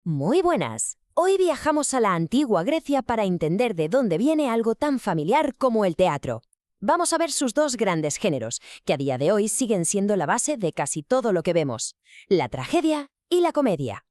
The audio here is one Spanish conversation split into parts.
Muy buenas. Hoy viajamos a la antigua Grecia para entender de dónde viene algo tan familiar como el teatro. Vamos a ver sus dos grandes géneros, que a día de hoy siguen siendo la base de casi todo lo que vemos: la tragedia y la comedia.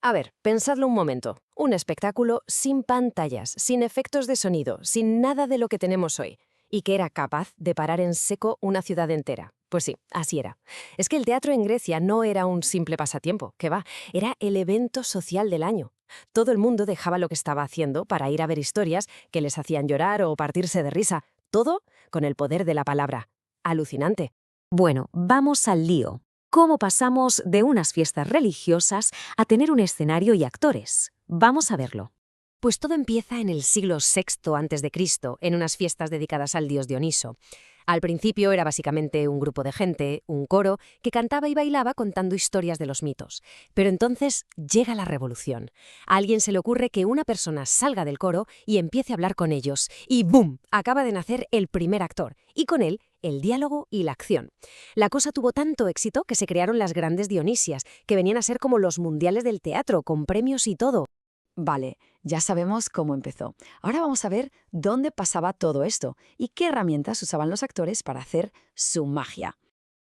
A ver, pensadlo un momento. Un espectáculo sin pantallas, sin efectos de sonido, sin nada de lo que tenemos hoy, y que era capaz de parar en seco una ciudad entera. Pues sí, así era. Es que el teatro en Grecia no era un simple pasatiempo, que va, era el evento social del año. Todo el mundo dejaba lo que estaba haciendo para ir a ver historias que les hacían llorar o partirse de risa, todo con el poder de la palabra. Alucinante. Bueno, vamos al lío. ¿Cómo pasamos de unas fiestas religiosas a tener un escenario y actores? Vamos a verlo. Pues todo empieza en el siglo VI a.C., en unas fiestas dedicadas al dios Dioniso. Al principio era básicamente un grupo de gente, un coro, que cantaba y bailaba contando historias de los mitos. Pero entonces llega la revolución. A alguien se le ocurre que una persona salga del coro y empiece a hablar con ellos. Y ¡bum! Acaba de nacer el primer actor. Y con él, el diálogo y la acción. La cosa tuvo tanto éxito que se crearon las grandes Dionisias, que venían a ser como los mundiales del teatro, con premios y todo. Vale, ya sabemos cómo empezó. Ahora vamos a ver dónde pasaba todo esto y qué herramientas usaban los actores para hacer su magia.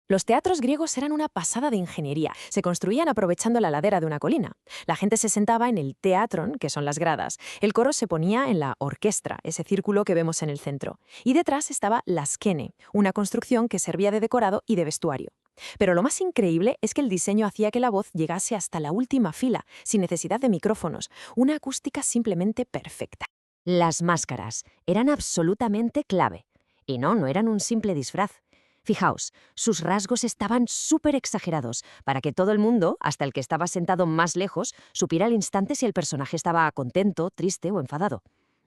Los teatros griegos eran una pasada de ingeniería. Se construían aprovechando la ladera de una colina. La gente se sentaba en el teatron, que son las gradas. El coro se ponía en la orquestra, ese círculo que vemos en el centro. Y detrás estaba la skene, una construcción que servía de decorado y de vestuario. Pero lo más increíble es que el diseño hacía que la voz llegase hasta la última fila, sin necesidad de micrófonos, una acústica simplemente perfecta. Las máscaras eran absolutamente clave. Y no eran un simple disfraz. Fijaos, sus rasgos estaban súper exagerados para que todo el mundo, hasta el que estaba sentado más lejos, supiera al instante si el personaje estaba contento, triste o enfadado.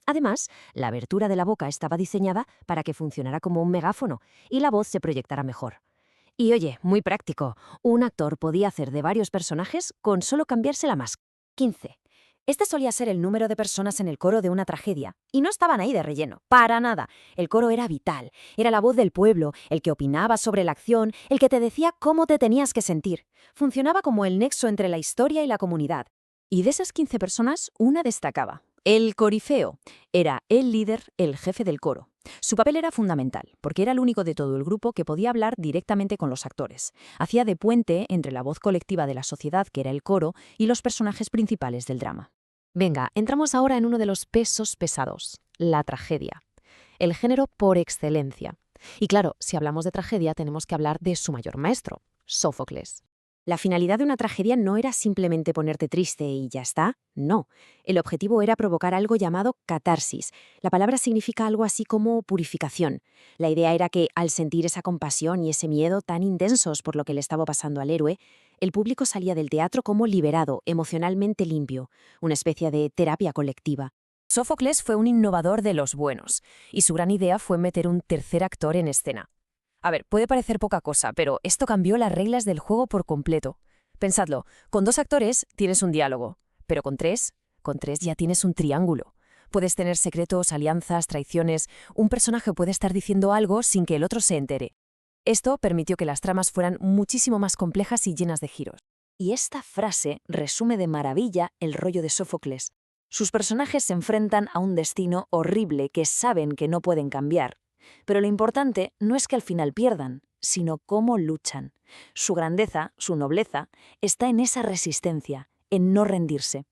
Además, la abertura de la boca estaba diseñada para que funcionara como un megáfono y la voz se proyectara mejor. Y oye, muy práctico, un actor podía hacer de varios personajes con solo cambiarse la máscara. 15. Este solía ser el número de personas en el coro de una tragedia, y no estaban ahí de relleno, para nada. El coro era vital, era la voz del pueblo, el que opinaba sobre la acción, el que te decía cómo te tenías que sentir. Funcionaba como el nexo entre la historia y la comunidad. Y de esas 15 personas, una destacaba. El corifeo era el líder, el jefe del coro. Su papel era fundamental, porque era el único de todo el grupo que podía hablar directamente con los actores. Hacía de puente entre la voz colectiva de la sociedad, que era el coro, y los personajes principales del drama. Venga, entramos ahora en uno de los pesos pesados, la tragedia. El género por excelencia. Y claro, si hablamos de tragedia tenemos que hablar de su mayor maestro, Sófocles. La finalidad de una tragedia no era simplemente ponerte triste y ya está, no. El objetivo era provocar algo llamado catarsis. La palabra significa algo así como purificación. La idea era que, al sentir esa compasión y ese miedo tan intensos por lo que le estaba pasando al héroe, el público salía del teatro como liberado, emocionalmente limpio, una especie de terapia colectiva. Sófocles fue un innovador de los buenos, y su gran idea fue meter un tercer actor en escena. A ver, puede parecer poca cosa, pero esto cambió las reglas del juego por completo. Pensadlo, con 2 actores tienes un diálogo, pero con tres ya tienes un triángulo. Puedes tener secretos, alianzas, traiciones. Un personaje puede estar diciendo algo sin que el otro se entere. Esto permitió que las tramas fueran muchísimo más complejas y llenas de giros. Y esta frase resume de maravilla el rollo de Sófocles. Sus personajes se enfrentan a un destino horrible que saben que no pueden cambiar. Pero lo importante no es que al final pierdan, sino cómo luchan. Su grandeza, su nobleza, está en esa resistencia, en no rendirse.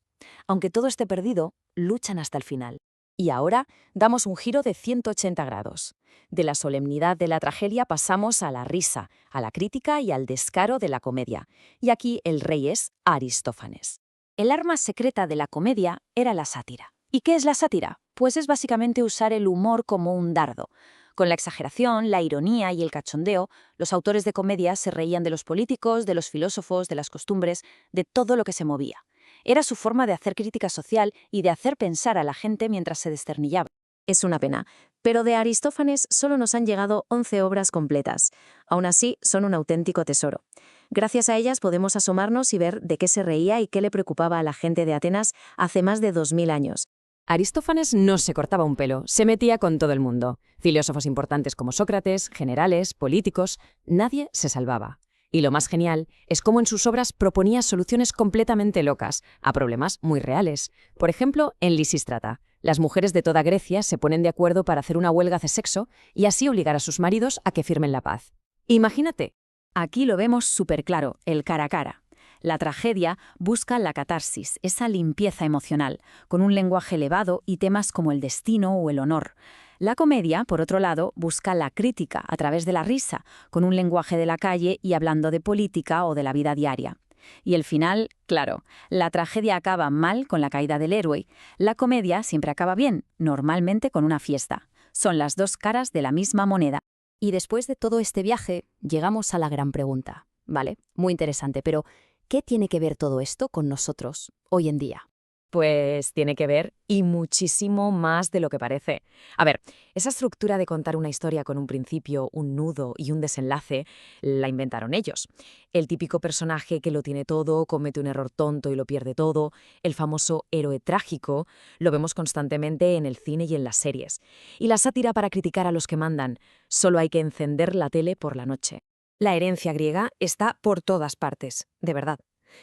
Aunque todo esté perdido, luchan hasta el final. Y ahora damos un giro de 180 grados. De la solemnidad de la tragedia pasamos a la risa, a la crítica y al descaro de la comedia. Y aquí el rey es Aristófanes. El arma secreta de la comedia era la sátira. ¿Y qué es la sátira? Pues es básicamente usar el humor como un dardo. Con la exageración, la ironía y el cachondeo, los autores de comedia se reían de los políticos, de los filósofos, de las costumbres, de todo lo que se movía. Era su forma de hacer crítica social y de hacer pensar a la gente mientras se desternillaba. Es una pena, pero de Aristófanes solo nos han llegado 11 obras completas. Aún así, son un auténtico tesoro. Gracias a ellas podemos asomarnos y ver de qué se reía y qué le preocupaba a la gente de Atenas hace más de 2000 años. Aristófanes no se cortaba un pelo, se metía con todo el mundo. Filósofos importantes como Sócrates, generales, políticos, nadie se salvaba. Y lo más genial es cómo en sus obras proponía soluciones completamente locas a problemas muy reales. Por ejemplo, en Lisístrata, las mujeres de toda Grecia se ponen de acuerdo para hacer una huelga de sexo y así obligar a sus maridos a que firmen la paz. Imagínate. Aquí lo vemos súper claro, el cara a cara. La tragedia busca la catarsis, esa limpieza emocional, con un lenguaje elevado y temas como el destino o el honor. La comedia, por otro lado, busca la crítica a través de la risa, con un lenguaje de la calle y hablando de política o de la vida diaria. Y el final, claro, la tragedia acaba mal con la caída del héroe. La comedia siempre acaba bien, normalmente con una fiesta. Son las dos caras de la misma moneda. Y después de todo este viaje, llegamos a la gran pregunta. Vale, muy interesante, pero ¿qué tiene que ver todo esto con nosotros hoy en día? Pues tiene que ver y muchísimo más de lo que parece. A ver, esa estructura de contar una historia con un principio, un nudo y un desenlace, la inventaron ellos. El típico personaje que lo tiene todo, comete un error tonto y lo pierde todo, el famoso héroe trágico, lo vemos constantemente en el cine y en las series. Y la sátira para criticar a los que mandan, solo hay que encender la tele por la noche. La herencia griega está por todas partes, de verdad.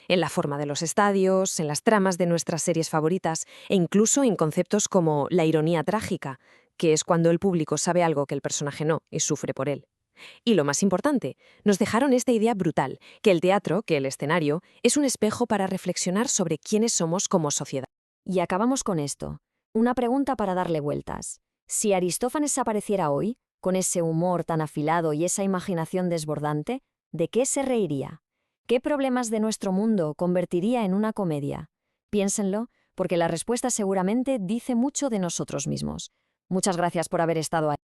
En la forma de los estadios, en las tramas de nuestras series favoritas e incluso en conceptos como la ironía trágica, que es cuando el público sabe algo que el personaje no y sufre por él. Y lo más importante, nos dejaron esta idea brutal, que el teatro, que el escenario, es un espejo para reflexionar sobre quiénes somos como sociedad. Y acabamos con esto. Una pregunta para darle vueltas. Si Aristófanes apareciera hoy, con ese humor tan afilado y esa imaginación desbordante, ¿de qué se reiría? ¿Qué problemas de nuestro mundo convertiría en una comedia? Piénsenlo, porque la respuesta seguramente dice mucho de nosotros mismos. Muchas gracias por haber estado ahí.